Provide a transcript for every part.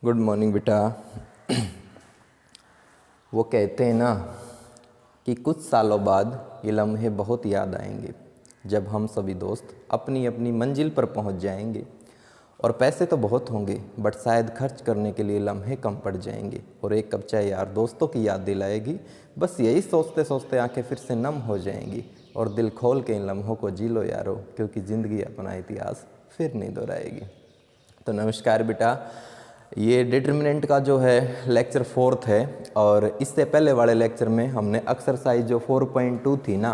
Good morning बेटा। वो कहते हैं ना कि कुछ सालों बाद ये लम्हे बहुत याद आएंगे जब हम सभी दोस्त अपनी अपनी मंजिल पर पहुंच जाएंगे। और पैसे तो बहुत होंगे बट शायद खर्च करने के लिए लम्हे कम पड़ जाएंगे और एक कप चाय यार दोस्तों की याद दिलाएगी। बस यही सोचते सोचते आंखें फिर से नम हो जाएंगी और दिल खोल के इन लम्हों को जी लो यारो, क्योंकि ज़िंदगी अपना इतिहास फिर नहीं दोहराएगी। तो नमस्कार बेटा, ये डिटर्मिनेंट का जो है लेक्चर 4 है और इससे पहले वाले लेक्चर में हमने एक्सरसाइज जो 4.2 थी ना,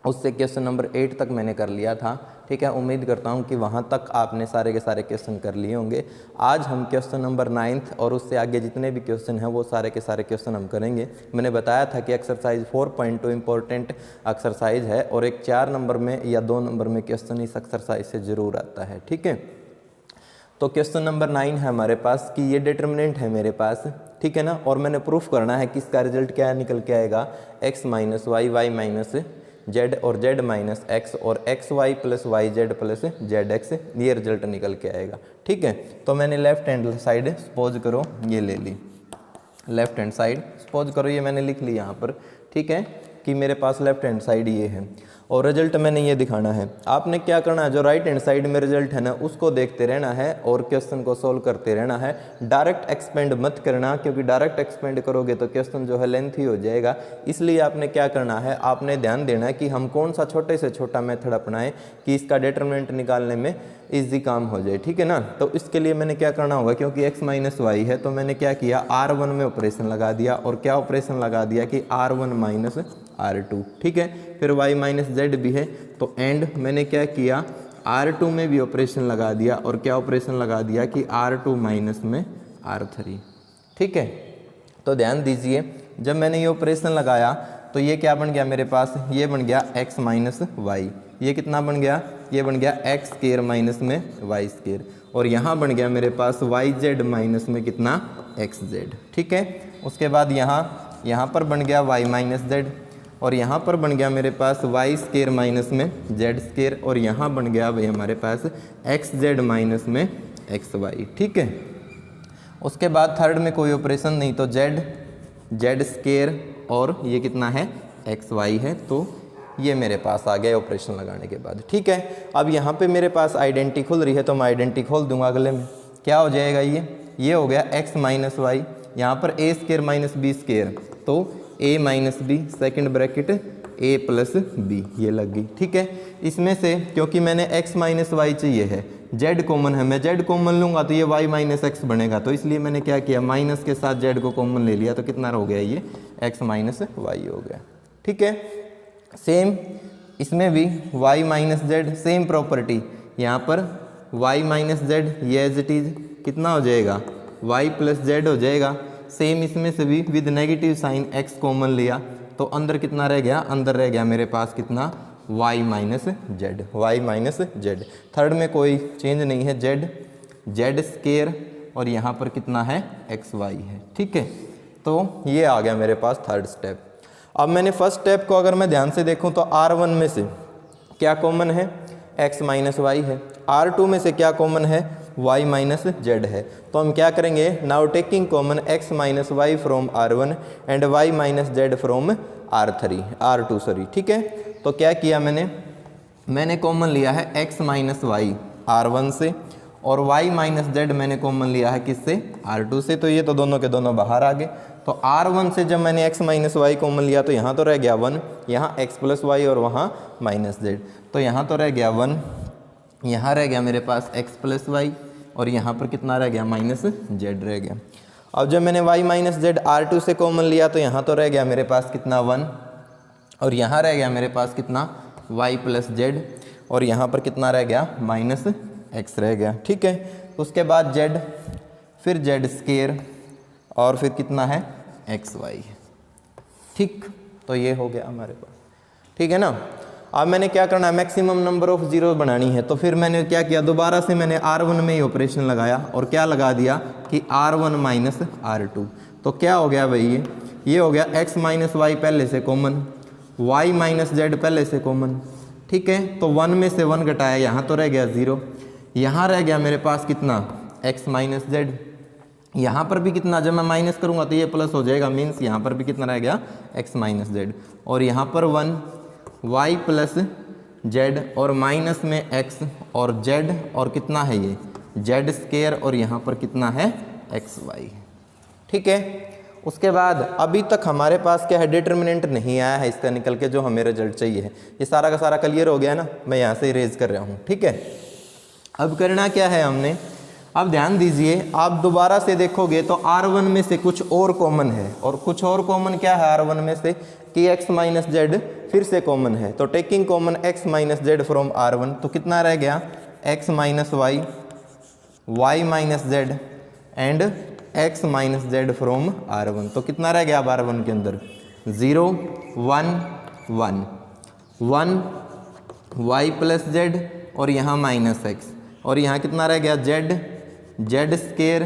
उससे क्वेश्चन नंबर 8 तक मैंने कर लिया था। ठीक है, उम्मीद करता हूँ कि वहाँ तक आपने सारे के सारे क्वेश्चन कर लिए होंगे। आज हम क्वेश्चन नंबर 9 और उससे आगे जितने भी क्वेश्चन हैं वो सारे के सारे क्वेश्चन हम करेंगे। मैंने बताया था कि एक्सरसाइज 4.2 इम्पोर्टेंट एक्सरसाइज है और एक 4 नंबर में या 2 नंबर में क्वेश्चन इस एक्सरसाइज से ज़रूर आता है। ठीक है, तो क्वेश्चन नंबर 9 है हमारे पास कि ये डिटर्मिनेंट है मेरे पास, ठीक है ना, और मैंने प्रूफ करना है कि इसका रिजल्ट क्या निकल के आएगा, x minus Y, Y minus Z और जेड माइनस एक्स और x Y plus Y Z plus Z X, ये रिजल्ट निकल के आएगा। ठीक है, तो मैंने लेफ्ट हैंड साइड सपोज करो ये ले ली, लेफ्ट हैंड साइड सपोज करो ये मैंने लिख ली यहाँ पर। ठीक है, कि मेरे पास लेफ्ट हैंड साइड ये है और रिजल्ट मैंने ये दिखाना है। आपने क्या करना है, जो राइट हैंड साइड में रिजल्ट है ना उसको देखते रहना है और क्वेश्चन को सोल्व करते रहना है। डायरेक्ट एक्सपेंड मत करना, क्योंकि डायरेक्ट एक्सपेंड करोगे तो क्वेश्चन जो है लेंथी हो जाएगा। इसलिए आपने क्या करना है, आपने ध्यान देना है कि हम कौन सा छोटे से छोटा मेथड अपनाएं कि इसका डिटरमिनेंट निकालने में ईजी काम हो जाए। ठीक है ना, तो इसके लिए मैंने क्या करना होगा, क्योंकि x माइनस वाई है तो मैंने क्या किया, R1 में ऑपरेशन लगा दिया और क्या ऑपरेशन लगा दिया कि R1 माइनस R2। ठीक है, फिर y माइनस जेड भी है तो एंड मैंने क्या किया, R2 में भी ऑपरेशन लगा दिया और क्या ऑपरेशन लगा दिया कि R2 माइनस में R3। ठीक है, तो ध्यान दीजिए जब मैंने ये ऑपरेशन लगाया तो ये क्या बन गया मेरे पास, ये बन गया x माइनस वाई, ये कितना बन गया, ये बन गया एक्स स्केयर माइनस में वाई स्केयर, और यहाँ बन गया मेरे पास वाई जेड माइनस में कितना एक्स जेड। ठीक है, उसके बाद यहाँ पर बन गया वाई माइनस जेड और यहाँ पर बन गया मेरे पास वाई स्केयर माइनस में जेड स्केयर और यहाँ बन गया भाई हमारे पास एक्स जेड माइनस में एक्स वाई। ठीक है, उसके बाद थर्ड में कोई ऑपरेशन नहीं तो जेड स्केयर और ये कितना है एक्स वाई है, तो ये मेरे पास आ गया ऑपरेशन लगाने के बाद। ठीक है, अब यहाँ पे मेरे पास आइडेंटिटी खुल रही है तो मैं आइडेंटिटी खोल दूंगा अगले में, क्या हो जाएगा ये हो गया x माइनस वाई, यहाँ पर a square minus B square तो a minus B second bracket a plus B, ये लग गई। ठीक है, इसमें से क्योंकि मैंने x माइनस वाई चाहिए है, z कॉमन है, मैं z कॉमन लूँगा तो ये y माइनस एक्स बनेगा, तो इसलिए मैंने क्या किया, माइनस के साथ z को कॉमन ले लिया तो कितना हो गया, ये x माइनस वाई हो गया। ठीक है, सेम इसमें भी y minus Z, same property, यहाँ पर y माइनस जेड ये एज इट इज कितना हो जाएगा, y प्लस जेड हो जाएगा। सेम इसमें से भी with negative sign x common लिया तो अंदर कितना रह गया, अंदर रह गया मेरे पास कितना y minus z, y minus z. Third में कोई चेंज नहीं है, जेड स्केयर और यहाँ पर कितना है एक्स वाई है। ठीक है, तो ये आ गया मेरे पास थर्ड स्टेप। अब मैंने फर्स्ट स्टेप को अगर मैं ध्यान से देखूं तो R1 में से क्या कॉमन है, x माइनस वाई है, R2 में से क्या कॉमन है, y माइनस जेड है, तो हम क्या करेंगे, now taking common x minus y from R1 and y minus z from R2 sorry. ठीक है, तो क्या किया मैंने कॉमन लिया है x माइनस वाई R1 से और y माइनस जेड मैंने कॉमन लिया है किससे, R2 से, तो ये तो दोनों के दोनों बाहर आ गए। तो R1 से जब मैंने x माइनस वाई कॉमन लिया तो यहाँ तो रह गया 1, यहाँ x प्लस वाई और वहाँ माइनस जेड, तो यहाँ तो रह गया 1, यहाँ रह गया मेरे पास x प्लस वाई और यहाँ पर कितना रह गया माइनस जेड रह गया। अब जब मैंने y माइनस जेड R2 से कॉमन लिया तो यहाँ तो रह गया मेरे पास कितना 1 और यहाँ रह गया मेरे पास कितना y प्लस जेड और यहाँ पर कितना रह गया माइनस x रह गया। ठीक है, उसके बाद z, फिर जेड स्केयर और फिर कितना है एक्स वाई। ठीक, तो ये हो गया हमारे पास। ठीक है ना, अब मैंने क्या करना है, मैक्सिमम नंबर ऑफ जीरो बनानी है, तो फिर मैंने क्या किया, दोबारा से मैंने R1 में ही ऑपरेशन लगाया और क्या लगा दिया कि R1 माइनस R2, तो क्या हो गया भाई, ये हो गया x माइनस वाई पहले से कॉमन, y माइनस जेड पहले से कॉमन। ठीक है, तो 1 में से 1 घटाया, यहाँ तो रह गया 0, यहाँ रह गया मेरे पास कितना x माइनस जेड यहाँ पर भी कितना, जब मैं माइनस करूँगा तो ये प्लस हो जाएगा, मीन्स यहाँ पर भी कितना रह गया x माइनस जेड, और यहाँ पर 1 y प्लस जेड और माइनस में x और z और कितना है ये जेड स्केयर और यहाँ पर कितना है एक्स वाई। ठीक है, उसके बाद अभी तक हमारे पास क्या है डिटर्मिनेंट नहीं आया है इसका निकल के, जो हमें रिजल्ट चाहिए है। ये सारा का सारा क्लियर हो गया ना, मैं यहाँ से इरेज कर रहा हूँ। ठीक है, अब करना क्या है हमने, अब ध्यान दीजिए, आप दोबारा से देखोगे तो R1 में से कुछ और कॉमन है, और कुछ और कॉमन क्या है R1 में से कि x माइनस जेड फिर से कॉमन है। तो taking common x minus z from R1, तो कितना रह गया x minus y, y minus z and x minus z from R1। तो कितना रह गया अब R1 के अंदर 0 1 1 1 y प्लस जेड और यहाँ माइनस x, और यहाँ कितना रह गया जेड स्केयर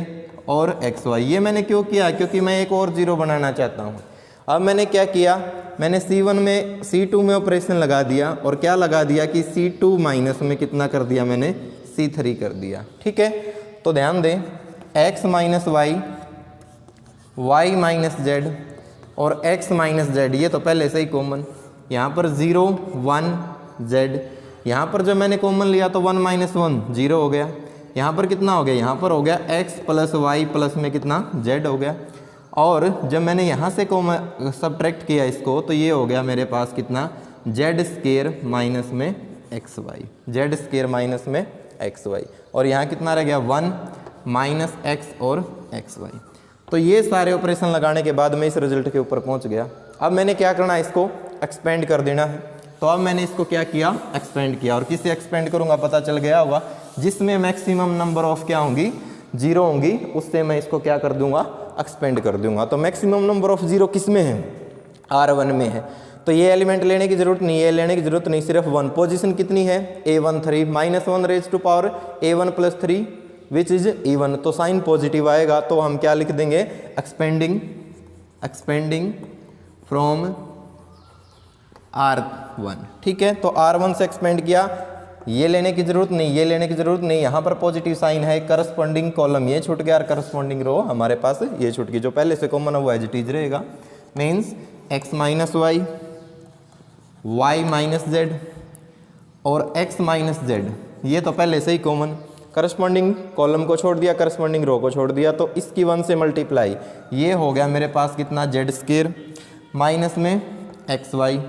और एक्स वाई। ये मैंने क्यों किया, क्योंकि मैं एक और जीरो बनाना चाहता हूँ। अब मैंने क्या किया, मैंने C1 में C2 में ऑपरेशन लगा दिया, और क्या लगा दिया कि C2 माइनस में कितना कर दिया मैंने C3 कर दिया। ठीक है, तो ध्यान दें x minus y, y minus Z और x माइनस जेड, ये तो पहले से ही कॉमन, यहाँ पर 0 1 z, यहाँ पर जब मैंने कॉमन लिया तो 1 माइनस 1 0 हो गया, यहाँ पर कितना हो गया, यहाँ पर हो गया x प्लस वाई प्लस में कितना z हो गया, और जब मैंने यहाँ से कॉमन सब्ट्रैक्ट किया इसको तो ये हो गया मेरे पास कितना जेड स्केयर माइनस में x y, z square minus में एक्स वाई, और यहाँ कितना रह गया 1 माइनस एक्स और एक्स वाई। तो ये सारे ऑपरेशन लगाने के बाद मैं इस रिजल्ट के ऊपर पहुँच गया। अब मैंने क्या करना है, इसको एक्सपेंड कर देना है। तो अब मैंने इसको क्या किया, एक्सपेंड किया, और किससे एक्सपेंड करूँगा पता चल गया होगा, जिसमें मैक्सिमम नंबर ऑफ क्या होंगी 0 होंगी, उससे मैं इसको क्या कर दूंगा, एक्सपेंड कर दूंगा। तो मैक्सिमम नंबर ऑफ 0 किस में है, R1 में है। तो ये एलिमेंट लेने की जरूरत नहीं है, लेने की जरूरत नहीं, सिर्फ 1। पोजीशन कितनी है A1 3 minus 1 raise to power A1 plus 3 which is E1। तो साइन पॉजिटिव आएगा, तो हम क्या लिख देंगे, एक्सपेंडिंग फ्रॉम R1। ठीक है, तो R1 से एक्सपेंड किया, ये लेने की जरूरत नहीं, ये लेने की जरूरत नहीं, यहाँ पर पॉजिटिव साइन है, करस्पॉन्डिंग कॉलम ये छूट गया और करस्पॉन्डिंग रो हमारे पास ये छूट गई, जो पहले से कॉमन है वो एज इट इज रहेगा। Means x minus Y, Y minus Z और x माइनस जेड, ये तो पहले से ही कॉमन, करस्पॉन्डिंग कॉलम को छोड़ दिया, करस्पॉन्डिंग रो को छोड़ दिया, तो इसकी 1 से मल्टीप्लाई, ये हो गया मेरे पास कितना जेड स्केयर माइनस में एक्स वाई।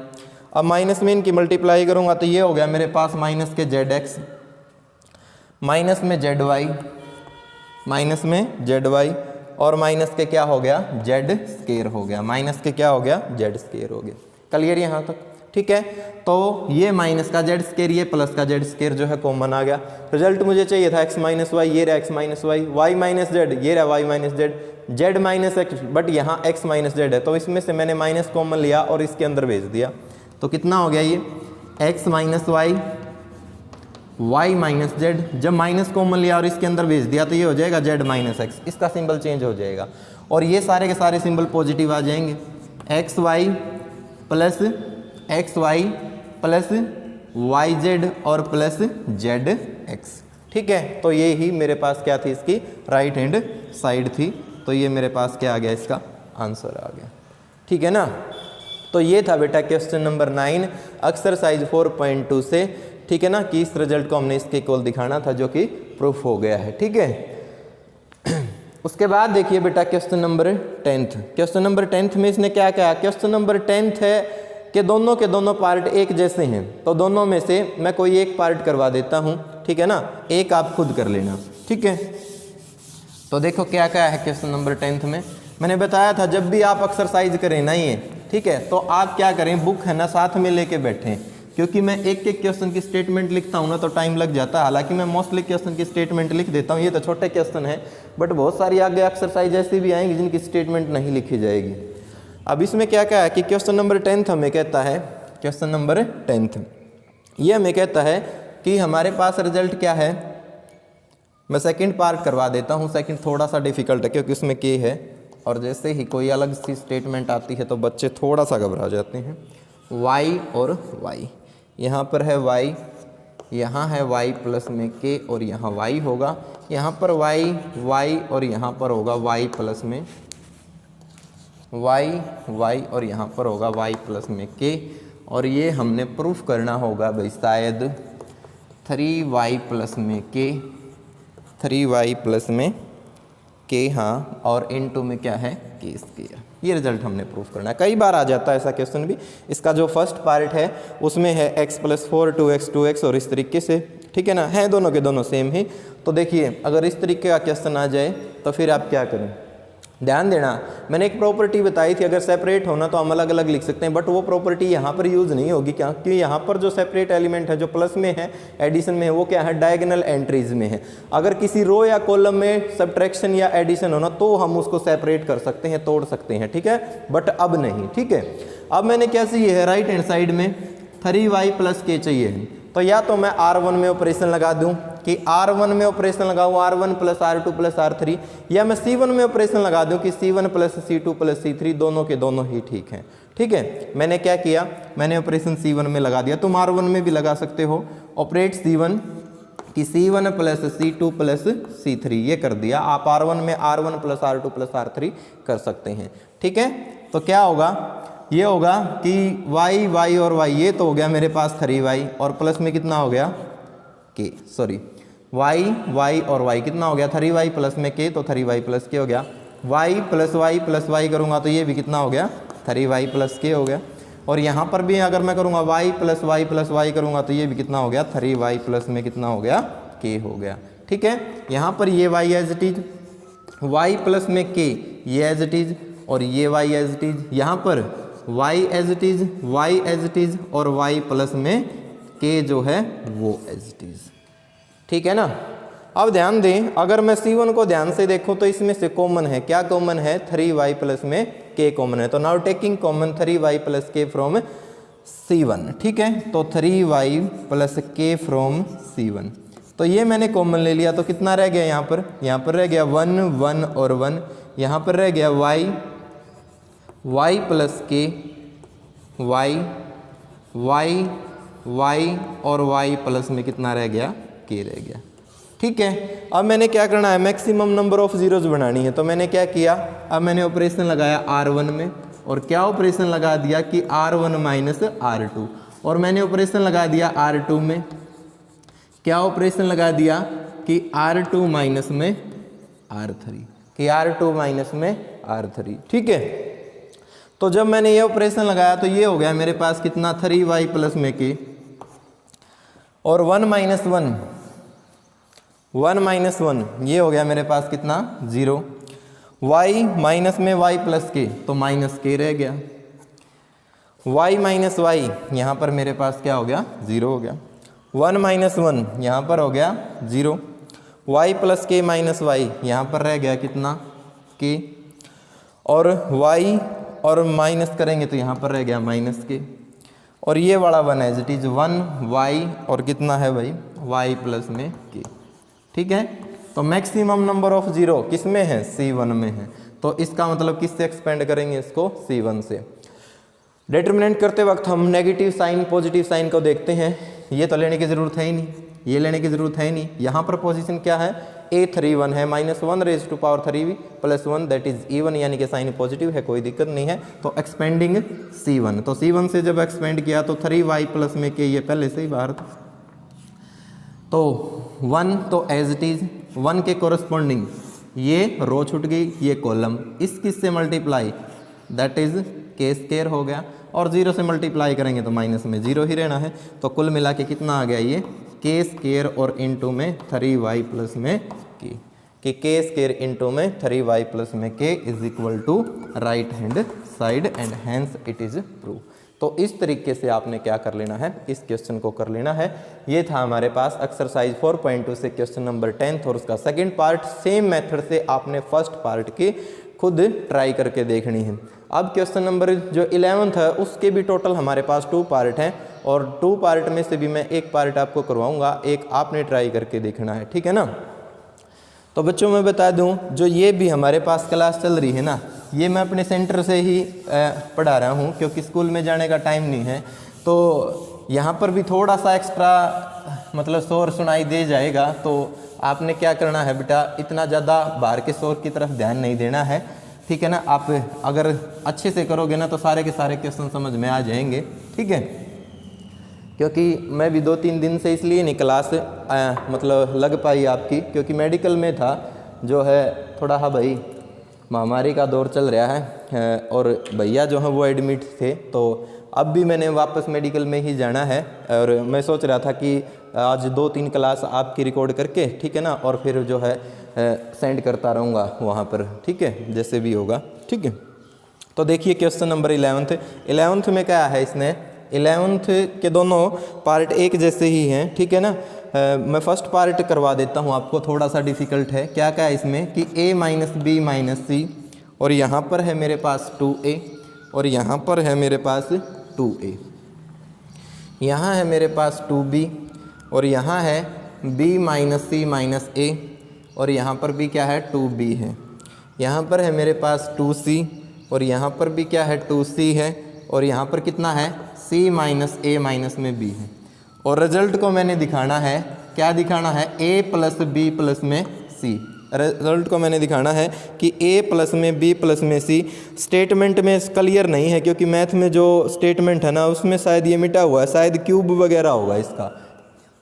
अब माइनस में इनकी मल्टीप्लाई करूंगा तो ये हो गया मेरे पास माइनस के जेड एक्स माइनस में जेड वाई, माइनस में जेड वाई, और माइनस के क्या हो गया जेड स्केयर हो गया, माइनस के क्या हो गया जेड स्केयर हो गया। क्लियर यहाँ तक? ठीक है, तो ये माइनस का जेड स्केयर, ये प्लस का जेड स्केयर जो है कॉमन आ गया। रिजल्ट मुझे चाहिए था एक्स माइनस वाई, ये रहा x minus Y, Y minus z, ये रहा y minus z, z minus x, but यहाँ एक्स माइनस जेड है, तो इसमें से मैंने माइनस कॉमन लिया और इसके अंदर भेज दिया। तो कितना हो गया ये x minus Y, Y minus z, जब माइनस कॉमन लिया और इसके अंदर भेज दिया तो ये हो जाएगा z माइनस एक्स, इसका सिंबल चेंज हो जाएगा, और ये सारे के सारे सिंबल पॉजिटिव आ जाएंगे। X Y plus Y z और प्लस जेड एक्स। ठीक है, तो ये ही मेरे पास क्या थी, इसकी राइट हैंड साइड थी, तो ये मेरे पास क्या आ गया, इसका आंसर आ गया। ठीक है ना, तो ये था बेटा क्वेश्चन नंबर 9 एक्सरसाइज 4.2 से। ठीक है ना, कि इस रिजल्ट को हमने इसके इक्वल दिखाना था, जो कि प्रूफ हो गया है। ठीक है, उसके बाद देखिए बेटा क्वेश्चन नंबर 10। क्वेश्चन नंबर 10 में इसने क्या कहा, क्वेश्चन नंबर 10 है कि दोनों के दोनों पार्ट एक जैसे हैं, तो दोनों में से मैं कोई एक पार्ट करवा देता हूँ। ठीक है ना, एक आप खुद कर लेना। ठीक है, तो देखो क्या क्या है क्वेश्चन नंबर 10 में। मैंने बताया था जब भी आप एक्सरसाइज करें ना ये, ठीक है, तो आप क्या करें, बुक है ना साथ में लेके बैठें, क्योंकि मैं एक एक क्वेश्चन की स्टेटमेंट लिखता हूँ ना तो टाइम लग जाता है। हालांकि मैं मोस्टली क्वेश्चन की स्टेटमेंट लिख देता हूँ, ये तो छोटे क्वेश्चन है, बट बहुत सारी आगे एक्सरसाइज ऐसी भी आएंगी जिनकी स्टेटमेंट नहीं लिखी जाएगी। अब इसमें क्या क्या है कि क्वेश्चन नंबर 10 हमें कहता है, क्वेश्चन नंबर 10 ये हमें कहता है कि हमारे पास रिजल्ट क्या है। मैं सेकेंड पार्ट करवा देता हूँ, सेकेंड थोड़ा सा डिफिकल्ट है क्योंकि उसमें के है, और जैसे ही कोई अलग सी स्टेटमेंट आती है तो बच्चे थोड़ा सा घबरा जाते हैं। y और y, यहाँ पर है y, यहाँ है y प्लस में k, और यहाँ y होगा, यहाँ पर y और यहाँ पर होगा y प्लस में y और यहाँ पर होगा y प्लस में k, और ये हमने प्रूफ करना होगा भाई शायद 3y प्लस में k, 3y प्लस में k, हाँ, और इनटू में क्या है k स्क्वायर। ये रिजल्ट हमने प्रूफ करना है। कई बार आ जाता है ऐसा क्वेश्चन भी। इसका जो फर्स्ट पार्ट है उसमें है x + 4 2x और इस तरीके से, ठीक है ना, है दोनों के दोनों सेम ही। तो देखिए अगर इस तरीके का क्वेश्चन आ जाए तो फिर आप क्या करें, ध्यान देना। मैंने एक प्रॉपर्टी बताई थी, अगर सेपरेट होना तो हम अलग अलग लिख सकते हैं, बट वो प्रॉपर्टी यहाँ पर यूज़ नहीं होगी। क्या? क्योंकि यहाँ पर जो सेपरेट एलिमेंट है, जो प्लस में है, एडिशन में है, वो क्या है, डायगोनल एंट्रीज में है। अगर किसी रो या कॉलम में सब्ट्रैक्शन या एडिशन होना तो हम उसको सेपरेट कर सकते हैं, तोड़ सकते हैं, ठीक है, बट अब नहीं, ठीक है। अब मैंने क्या चाहिए है, राइट हैंड साइड में 3y + k चाहिए है। तो या तो मैं R1 में ऑपरेशन लगा दूं कि R1 में ऑपरेशन लगाऊं R1 + R2 + R3, या मैं C1 में ऑपरेशन लगा दूं कि C1 + C2 + C3, दोनों के दोनों ही ठीक हैं, ठीक है। मैंने क्या किया, मैंने ऑपरेशन C1 में लगा दिया, तुम R1 में भी लगा सकते हो। ऑपरेट C1 कि C1 + C2 + C3, ये कर दिया। आप R1 में R1 + R2 + R3 कर सकते हैं, ठीक है। तो क्या होगा, ये होगा कि y और y, ये तो हो गया मेरे पास 3y, और प्लस में कितना हो गया k, सॉरी y और y कितना हो गया 3y प्लस में k, तो 3y + k हो गया। y + y करूँगा तो ये भी कितना हो गया 3y + k हो गया। और यहाँ पर भी अगर मैं करूँगा y + y करूँगा तो ये भी कितना हो गया 3y प्लस में कितना हो गया k हो गया, ठीक है। यहाँ पर ये y as it is, y plus में k ये एज इट इज, और ये y एज इट इज, यहाँ पर y एज इट इज, और y प्लस में k जो है वो एज इट इज, ठीक है ना। अब ध्यान दें, अगर मैं C1 को ध्यान से देखूं तो इसमें से कॉमन है, क्या कॉमन है, 3y प्लस में k कॉमन है। तो now taking common 3y + k from C1, ठीक है। तो 3y + k फ्रॉम C1, तो ये मैंने कॉमन ले लिया, तो कितना रह गया यहाँ पर रह गया 1 1 और 1, यहाँ पर रह गया y + k, y और y प्लस में कितना रह गया k रह गया, ठीक है। अब मैंने क्या करना है, मैक्सिमम नंबर ऑफ जीरोज बनानी है। तो मैंने क्या किया, अब मैंने ऑपरेशन लगाया R1 में, और क्या ऑपरेशन लगा दिया कि R1 - R2, और मैंने ऑपरेशन लगा दिया R2 में, क्या ऑपरेशन लगा दिया कि R2 - में R3, कि R2 - में R3, ठीक है। तो जब मैंने ये ऑपरेशन लगाया तो ये हो गया मेरे पास कितना 3y प्लस में k, और 1 - 1 ये हो गया मेरे पास कितना 0, y माइनस में y प्लस k, तो -k रह गया, y - y यहाँ पर मेरे पास क्या हो गया 0 हो गया, 1 - 1 यहाँ पर हो गया 0, y + k - y यहाँ पर रह गया कितना k, और y और माइनस करेंगे तो यहाँ पर रह गया -k, और ये वाला 1 एज इट इज 1y और कितना है भाई y प्लस में k, ठीक है। तो मैक्सिमम नंबर ऑफ जीरो किस में है, C1 में है। तो इसका मतलब किससे एक्सपेंड करेंगे इसको, C1 से। डिटरमिनेंट करते वक्त हम नेगेटिव साइन पॉजिटिव साइन को देखते हैं, ये तो लेने की ज़रूरत है ही नहीं, ये लेने की ज़रूरत है ही नहीं। यहाँ पर पोजीशन क्या है, A31 है, -1 + 1 दैट इज E1, यानी कि साइन पॉजिटिव है, कोई दिक्कत नहीं है। तो एक्सपेंडिंग C1, तो C1 से जब एक्सपेंड किया तो 3y प्लस में k, ये पहले से ही बाहर था, तो 1 तो एज इट इज 1 के कोरस्पॉन्डिंग ये रो छूट गई, ये कॉलम, इस किस से मल्टीप्लाई दैट इज k² हो गया, और 0 से मल्टीप्लाई करेंगे तो माइनस में 0 ही रहना है। तो कुल मिला के कितना आ गया ये k² और इनटू में 3y प्लस में k, कि k² इनटू में 3y प्लस में k is equal to right hand side, and hence it is prove. तो इस तरीके से आपने क्या कर लेना है, इस क्वेश्चन को कर लेना है। ये था हमारे पास एक्सरसाइज 4.2 से क्वेश्चन नंबर 10, और उसका सेकंड पार्ट सेम मेथड से आपने फर्स्ट पार्ट की खुद ट्राई करके देखनी है। अब क्वेश्चन नंबर जो 11th है उसके भी टोटल हमारे पास 2 पार्ट हैं, और 2 पार्ट में से भी मैं एक पार्ट आपको करवाऊंगा, एक आपने ट्राई करके देखना है, ठीक है ना। तो बच्चों मैं बता दूं, जो ये भी हमारे पास क्लास चल रही है ना, ये मैं अपने सेंटर से ही पढ़ा रहा हूँ, क्योंकि स्कूल में जाने का टाइम नहीं है। तो यहाँ पर भी थोड़ा सा एक्स्ट्रा मतलब शोर सुनाई दे जाएगा तो आपने क्या करना है बेटा, इतना ज़्यादा बाहर के शोर की तरफ ध्यान नहीं देना है, ठीक है ना। आप अगर अच्छे से करोगे ना तो सारे के सारे क्वेश्चन समझ में आ जाएंगे, ठीक है। क्योंकि मैं भी 2-3 दिन से इसलिए नहीं क्लास मतलब लग पाई आपकी, क्योंकि मेडिकल में था, जो है थोड़ा हाँ भाई महामारी का दौर चल रहा है और भैया जो है वो एडमिट थे, तो अब भी मैंने वापस मेडिकल में ही जाना है। और मैं सोच रहा था कि आज 2-3 क्लास आपकी रिकॉर्ड करके, ठीक है ना, और फिर जो है सेंड करता रहूँगा वहाँ पर, ठीक है, जैसे भी होगा, ठीक है। तो देखिए क्वेश्चन नंबर 11th में क्या है, इसने 11th के दोनों पार्ट एक जैसे ही हैं, ठीक है ना। मैं फर्स्ट पार्ट करवा देता हूँ आपको, थोड़ा सा डिफ़िकल्ट है। क्या क्या है इसमें कि a माइनस बी माइनस सी, और यहाँ पर है मेरे पास 2a, और यहाँ पर है मेरे पास 2a, यहाँ है मेरे पास 2b, और यहाँ है b minus c minus a, और यहाँ पर भी क्या है 2b है। यहाँ पर है मेरे पास 2c, और यहाँ पर भी क्या है 2c है, और यहाँ पर कितना है c माइनस a माइनस में b है। और रिजल्ट को मैंने दिखाना है, क्या दिखाना है, a प्लस b प्लस में c। रिजल्ट को मैंने दिखाना है कि a प्लस में b प्लस में c। स्टेटमेंट में क्लियर नहीं है, क्योंकि मैथ में जो स्टेटमेंट है ना उसमें शायद ये मिटा हुआ है, शायद क्यूब वगैरह होगा इसका,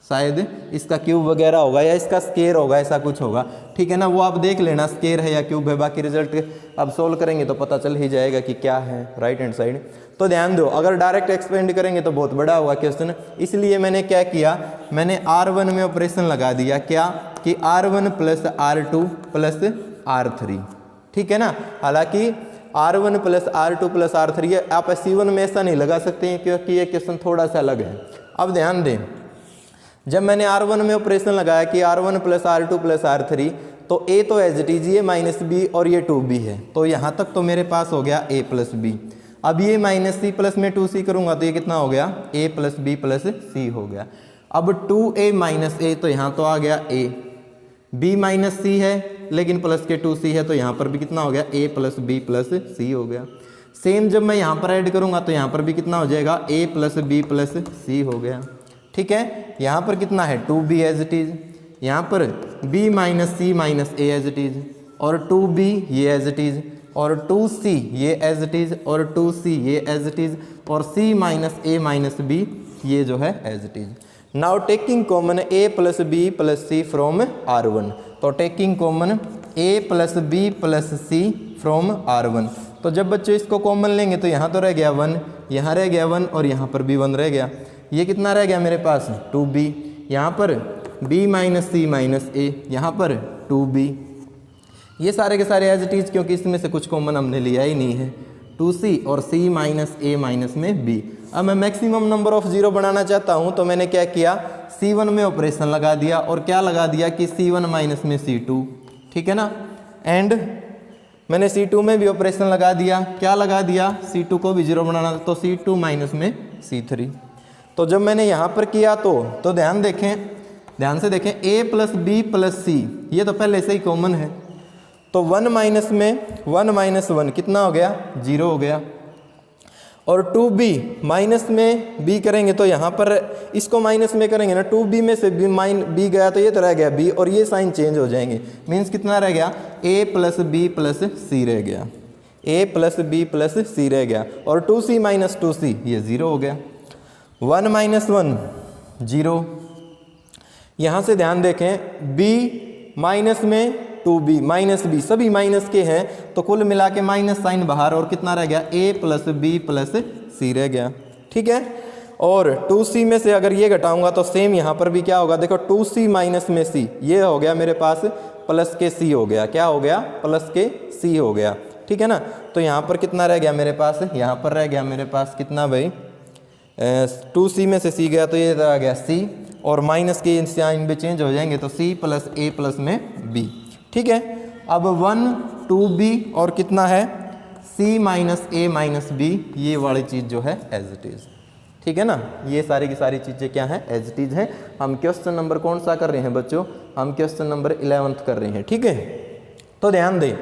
शायद इसका क्यूब वगैरह होगा या इसका स्केयर होगा, ऐसा कुछ होगा, ठीक है ना। वो आप देख लेना स्केयर है या क्यूब है, बाकी रिजल्ट अब सोल्व करेंगे तो पता चल ही जाएगा कि क्या है राइट हैंड साइड। तो ध्यान दो, अगर डायरेक्ट एक्सपेंड करेंगे तो बहुत बड़ा होगा क्वेश्चन, इसलिए मैंने क्या किया, मैंने R1 में ऑपरेशन लगा दिया, क्या कि R1 plus R2 plus R3, ठीक है ना। हालांकि R1 plus R2 plus R3 है, आप C1 में ऐसा नहीं लगा सकते हैं क्योंकि ये क्वेश्चन थोड़ा सा अलग है। अब ध्यान दें, जब मैंने R1 में ऑपरेशन लगाया कि R1 plus R2 plus R3, तो A तो एज इट इज ये माइनस बी और ये 2b है, तो यहाँ तक तो मेरे पास हो गया A प्लस बी। अब ये माइनस सी प्लस में 2c करूँगा तो ये कितना हो गया, A प्लस बी प्लस सी हो गया। अब 2a माइनस a, तो यहाँ तो आ गया A, b माइनस सी है लेकिन प्लस के 2c है, तो यहाँ पर भी कितना हो गया, A प्लस बी प्लस सी हो गया। सेम जब मैं यहाँ पर ऐड करूँगा तो यहाँ पर भी कितना हो जाएगा, A प्लस बी प्लस सी हो गया, ठीक है। यहाँ पर कितना है 2b एज इट इज, यहाँ पर b minus c minus a as it is, और 2b ये एज इट इज, और 2c ये एज इट इज, और 2c ये एज इट इज, और c minus a minus b ये जो है as it is. Now taking common a plus b plus c from R1, तो taking common a plus b plus c from R1, तो जब बच्चे इसको कॉमन लेंगे तो यहाँ तो रह गया 1, यहाँ रह गया 1, और यहाँ पर भी 1 रह गया। ये कितना रह गया मेरे पास 2b, यहाँ पर b minus c minus a, यहाँ पर 2b, ये सारे के सारे एज इट इज, क्योंकि इसमें से कुछ कॉमन हमने लिया ही नहीं है, 2c और c माइनस a माइनस में b। अब मैं मैक्सिमम नंबर ऑफ जीरो बनाना चाहता हूँ, तो मैंने क्या किया, c1 में ऑपरेशन लगा दिया, और क्या लगा दिया कि c1 माइनस में c2, ठीक है ना। एंड मैंने c2 में भी ऑपरेशन लगा दिया, क्या लगा दिया, c2 को भी जीरो बनाना, तो c2 माइनस में c3। तो जब मैंने यहाँ पर किया तो ध्यान देखें, ध्यान से देखें, a प्लस बी प्लस सी, ये तो पहले से ही कॉमन है, तो 1 माइनस में 1 माइनस 1 कितना हो गया, 0 हो गया। और 2b माइनस में b करेंगे तो यहाँ पर इसको माइनस में करेंगे ना, 2b में से b गया तो ये तो रह गया b, और ये साइन चेंज हो जाएंगे, मीन्स कितना रह गया, a प्लस बी प्लस सी रह गया, a प्लस बी प्लस सी रह गया, और 2c माइनस 2c ये 0 हो गया। 1 माइनस 1 0, यहाँ से ध्यान देखें, b माइनस में 2b माइनस b सभी माइनस के हैं, तो कुल मिला के माइनस साइन बाहर, और कितना रह गया, a प्लस बी प्लस सी रह गया, ठीक है। और 2c में से अगर ये घटाऊंगा तो सेम यहाँ पर भी क्या होगा, देखो 2c माइनस में c, ये हो गया मेरे पास प्लस के c हो गया, क्या हो गया, प्लस के c हो गया, ठीक है ना। तो यहाँ पर कितना रह गया मेरे पास, यहाँ पर रह गया मेरे पास कितना भाई, 2c में से c गया तो ये आ गया c, और माइनस के साइन भी चेंज हो जाएंगे, तो c प्लस a प्लस में b, ठीक है। अब 1 2b और कितना है, c minus a minus b, ये वाली चीज़ जो है एज इट इज, ठीक है ना। ये सारी की सारी चीज़ें क्या हैं, एज इट इज हैं। हम क्वेश्चन नंबर कौन सा कर रहे हैं बच्चों, हम क्वेश्चन नंबर 11th कर रहे हैं, ठीक है। तो ध्यान दें,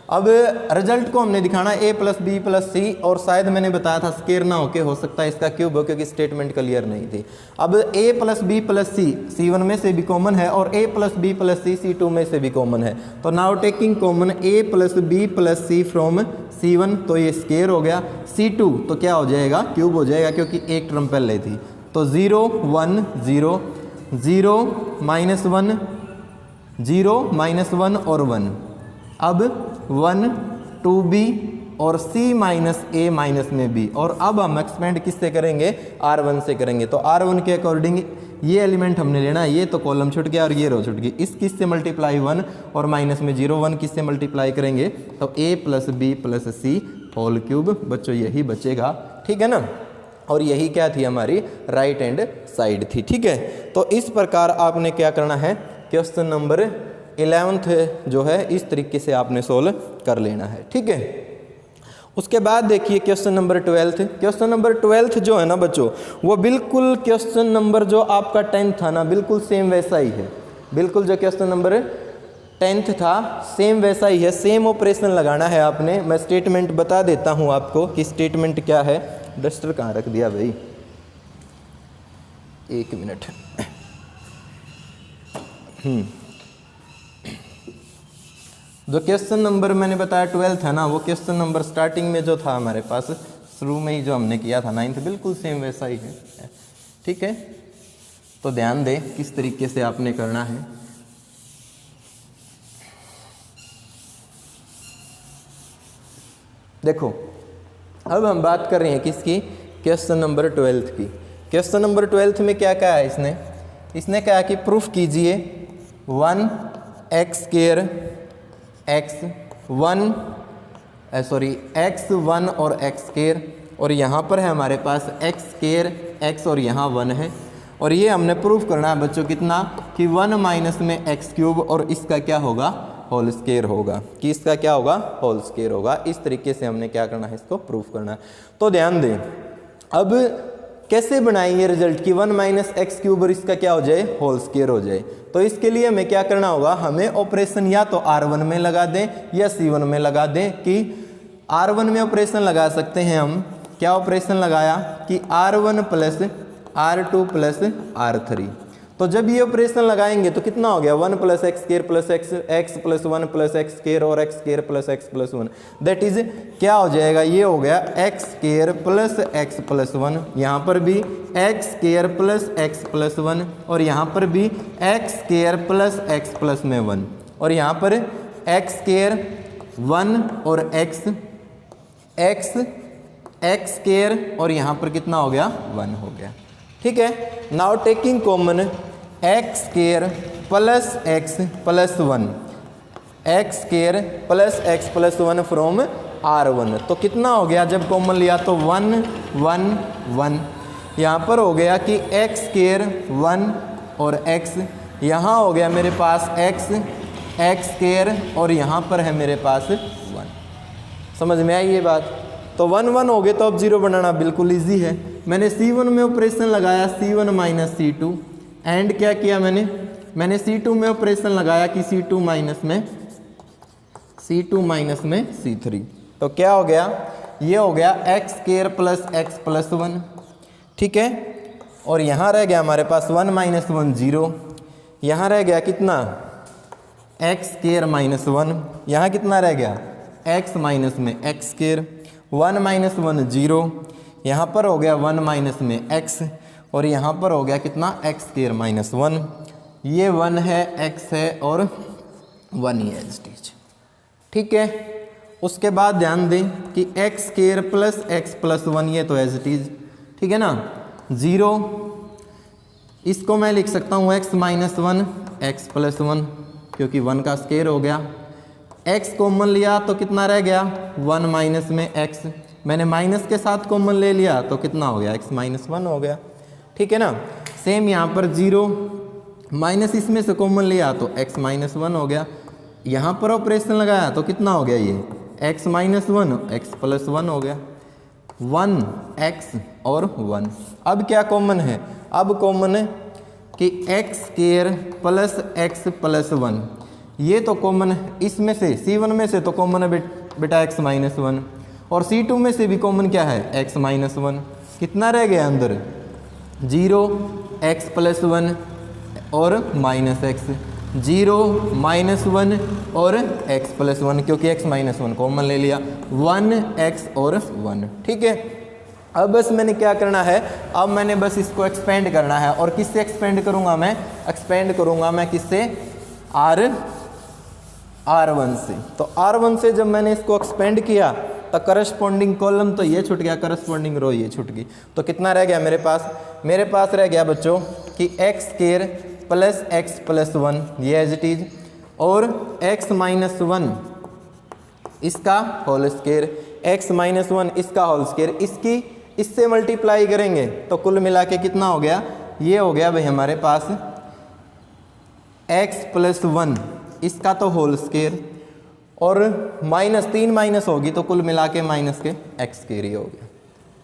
अब रिजल्ट को हमने दिखाना a प्लस बी प्लस सी, और शायद मैंने बताया था स्केयर ना होके हो सकता है इसका क्यूब हो, क्योंकि स्टेटमेंट क्लियर नहीं थी। अब a plus b plus c C1 में से भी कॉमन है, और a plus b plus c C2 में से भी कॉमन है। तो now taking common a plus b plus c from C1, तो ये स्केयर हो गया। C2 तो क्या हो जाएगा, क्यूब हो जाएगा, क्योंकि एक टर्म पहले थी। तो 0 1 0 0 -1 0 -1 और 1। अब 1 2b और c माइनस a माइनस में b, और अब हम एक्सपेंड किससे करेंगे, R1 से करेंगे। तो R1 के अकॉर्डिंग ये एलिमेंट हमने लेना है, ये तो कॉलम छूट गया और ये रो छूट गई। इस किस से मल्टीप्लाई 1 और माइनस में 0 1 किस से मल्टीप्लाई करेंगे, तो a plus b plus c whole cube. बच्चों यही बचेगा, ठीक है ना। और यही क्या थी, हमारी राइट हैंड साइड थी, ठीक है। तो इस प्रकार आपने क्या करना है, क्वेश्चन नंबर 11 जो है इस तरीके से आपने सोल्व कर लेना है, ठीक है। उसके बाद देखिए क्वेश्चन नंबर 12। क्वेश्चन नंबर 12 जो है ना बच्चों, वो बिल्कुल क्वेश्चन नंबर जो आपका 10 था ना, बिल्कुल सेम वैसा ही है। बिल्कुल जो क्वेश्चन नंबर 10 था सेम वैसा ही है, सेम ऑपरेशन लगाना है आपने। मैं स्टेटमेंट बता देता हूँ आपको कि स्टेटमेंट क्या है। डस्टर कहाँ रख दिया भाई, 1 मिनट। जो क्वेश्चन नंबर मैंने बताया 12 है ना, वो क्वेश्चन नंबर स्टार्टिंग में जो था हमारे पास, शुरू में ही जो हमने किया था 9th, बिल्कुल सेम वैसा ही है, ठीक है। तो ध्यान दें किस तरीके से आपने करना है। देखो अब हम बात कर रहे हैं किसकी, क्वेश्चन नंबर 12 की। क्वेश्चन नंबर 12 में क्या कहा है इसने कहा कि प्रूफ कीजिए 1 x स्क्वायर x1 और x स्क्वायर, और यहाँ पर है हमारे पास x स्क्वायर x और यहाँ 1 है, और ये हमने प्रूफ करना है बच्चों कितना, कि 1 माइनस में x क्यूब और इसका क्या होगा, होल स्क्वायर होगा, कि इसका क्या होगा, होल स्क्वायर होगा। इस तरीके से हमने क्या करना है, इसको प्रूफ करना है। तो ध्यान दें, अब कैसे बनाएंगे रिजल्ट की 1 माइनस एक्स क्यूब और इसका क्या हो जाए, होल स्क्वायर हो जाए। तो इसके लिए हमें क्या करना होगा, हमें ऑपरेशन या तो R1 में लगा दें या C1 में लगा दें। कि R1 में ऑपरेशन लगा सकते हैं हम, क्या ऑपरेशन लगाया कि R1 plus R2 plus R3। तो जब ये ऑपरेशन लगाएंगे तो कितना हो गया, 1 plus x square plus x plus 1 plus x square और x square plus x plus 1, that is क्या हो जाएगा, ये हो गया x square plus x plus 1। यहाँ पर भी x square plus x plus 1, और यहाँ पर भी x square plus x plus में 1, और यहाँ पर एक्स स्क्वायर 1 और एक्स स्क्वायर, और यहाँ पर कितना हो गया, 1 हो गया, ठीक है। Now taking common x square plus x plus 1, x square plus x plus 1 from R1, तो कितना हो गया, जब कॉमन लिया तो 1 1 1। यहाँ पर हो गया कि एक्स स्क्वायर 1 और x, यहाँ हो गया मेरे पास एक्स स्क्वायर, और यहाँ पर है मेरे पास 1। समझ में आई ये बात। तो 1 1 हो गए, तो अब 0 बनाना बिल्कुल इजी है। मैंने C1 में ऑपरेशन लगाया C1 माइनस C2, एंड क्या किया मैंने C2 में ऑपरेशन लगाया कि C2 माइनस में C3। तो क्या हो गया, ये हो गया x square plus x plus 1, ठीक है। और यहाँ रह गया हमारे पास 1 माइनस 1 0, यहाँ रह गया कितना, एक्स स्क्वायर माइनस 1, यहाँ कितना रह गया, एक्स माइनस में एक्स स्क्वायर, 1 माइनस 1 0, यहाँ पर हो गया 1 माइनस में x, और यहाँ पर हो गया कितना, एक्स स्क्वायर माइनस 1। ये 1 है, x है, और 1 ही एज इट इज, ठीक है। उसके बाद ध्यान दें कि x square plus x plus 1, ये तो एज इट इज, ठीक है ना। 0, इसको मैं लिख सकता हूँ x माइनस 1 एक्स प्लस 1, क्योंकि 1 का स्क्वायर हो गया। x कॉमन लिया तो कितना रह गया, 1 माइनस में x, मैंने माइनस के साथ कॉमन ले लिया तो कितना हो गया, x माइनस 1 हो गया, ठीक है ना। सेम यहाँ पर 0 माइनस इसमें से कॉमन लिया तो x माइनस 1 हो गया। यहाँ पर ऑपरेशन लगाया तो कितना हो गया, ये x माइनस 1 x प्लस 1 हो गया, 1 x और 1। अब क्या कॉमन है, अब कॉमन है कि x square plus x plus 1, ये तो कॉमन है, इसमें से C1 में से तो कॉमन है बेटा x माइनस 1, और C2 में से भी कॉमन क्या है x माइनस 1। कितना रह गया अंदर 0 x प्लस 1 और माइनस x, 0 माइनस 1 और x प्लस 1, क्योंकि x माइनस 1 कॉमन ले लिया, 1x और 1। ठीक है, अब बस मैंने क्या करना है, अब मैंने बस इसको एक्सपेंड करना है। और किससे एक्सपेंड करूंगा मैं, एक्सपेंड करूंगा मैं किससे, R1 से। तो R1 से जब मैंने इसको एक्सपेंड किया तो करस्पॉन्डिंग कॉलम तो ये छूट गया, करस्पॉन्डिंग रो ये छूट गई। तो कितना रह गया मेरे पास रह गया बच्चों कि x square plus x plus 1 ये एज इट इज, और x माइनस 1 इसका होल स्क्वायर, x माइनस 1 इसका होल स्क्वायर, इसकी इससे मल्टीप्लाई करेंगे तो कुल मिला के कितना हो गया, ये हो गया भाई हमारे पास x प्लस 1 इसका तो होल स्क्वायर, और माइनस 3 माइनस होगी तो कुल मिला के माइनस के x स्क्वायर ही हो गया।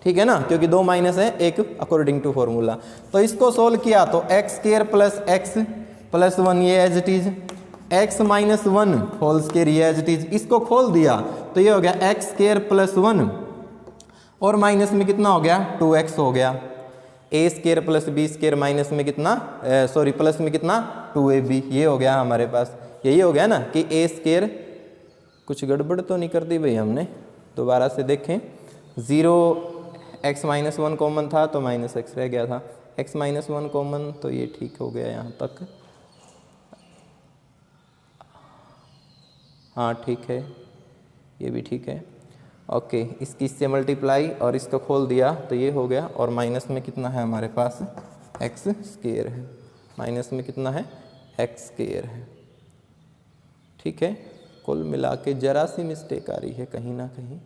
ठीक है ना, क्योंकि 2 माइनस है एक अकॉर्डिंग टू फॉर्मूला। तो इसको सोल्व किया तो x square plus x plus 1 ये as it is, x minus 1 whole square ये एज इट इज, इसको खोल दिया तो ये हो गया x स्क्वायर प्लस 1 और माइनस में कितना हो गया 2x हो गया, a square plus b square minus में कितना प्लस में कितना 2ab, ये हो गया हमारे पास। यही हो गया ना कि a स्क्वायर, कुछ गड़बड़ तो नहीं कर दी भाई हमने, दोबारा से देखें, 0 x माइनस 1 कॉमन था तो माइनस x रह गया था, x माइनस 1 कॉमन, तो ये ठीक हो गया यहाँ तक। हाँ ठीक है, ये भी ठीक है, ओके। इसकी इससे मल्टीप्लाई और इसको खोल दिया तो ये हो गया, और माइनस में कितना है हमारे पास एक्स स्क्वायर है, माइनस में कितना है एक्स स्क्वायर है। ठीक है, कुल मिला के जरा सी मिस्टेक आ रही है कहीं ना कहीं,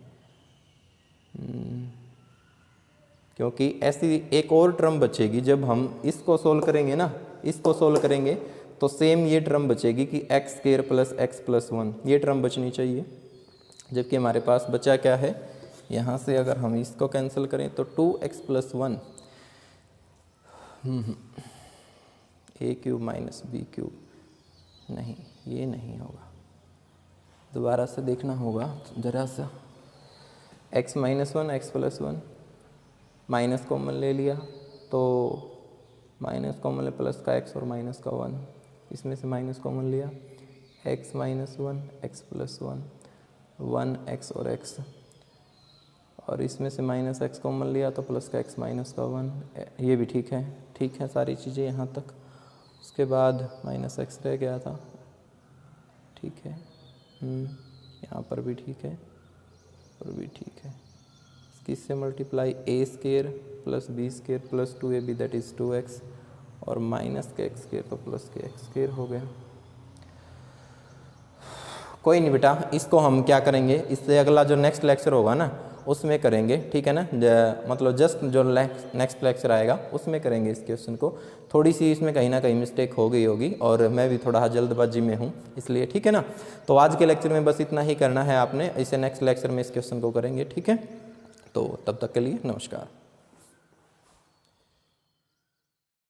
क्योंकि ऐसी एक और टर्म बचेगी जब हम इसको सोल्व करेंगे ना, इसको सोल्व करेंगे तो सेम ये टर्म बचेगी कि x square plus x plus 1, ये टर्म बचनी चाहिए। जबकि हमारे पास बचा क्या है, यहाँ से अगर हम इसको कैंसिल करें तो 2x plus 1 a cube minus b cube, नहीं ये नहीं होगा, दोबारा से देखना होगा ज़रा सा। x minus 1 x plus 1 minus common ले लिया तो माइनस कॉमन ले प्लस का x और माइनस का 1, इसमें से माइनस कॉमन लिया, x minus 1 x plus 1 1x और x, और इसमें से माइनस x कॉमन लिया तो प्लस का x माइनस का 1, ये भी ठीक है सारी चीज़ें यहाँ तक। उसके बाद माइनस x रह गया था, ठीक है, यहाँ पर भी ठीक है और भी ठीक है। इससे multiply a square plus b square plus 2ab that is 2x, और माइनस के x स्क्वायर तो प्लस के x स्क्वायर हो गया। कोई नहीं बेटा, इसको हम क्या करेंगे, इससे अगला जो नेक्स्ट लेक्चर होगा ना उसमें करेंगे, ठीक है ना, मतलब जस्ट जो नेक्स्ट लेक्चर आएगा उसमें करेंगे इस क्वेश्चन को। थोड़ी सी इसमें कहीं ना कहीं मिस्टेक हो गई होगी और मैं भी थोड़ा जल्दबाजी में हूँ इसलिए, ठीक है ना। तो आज के लेक्चर में बस इतना ही करना है आपने, इसे नेक्स्ट लेक्चर में इस क्वेश्चन को करेंगे, ठीक है। तो तब तक के लिए नमस्कार।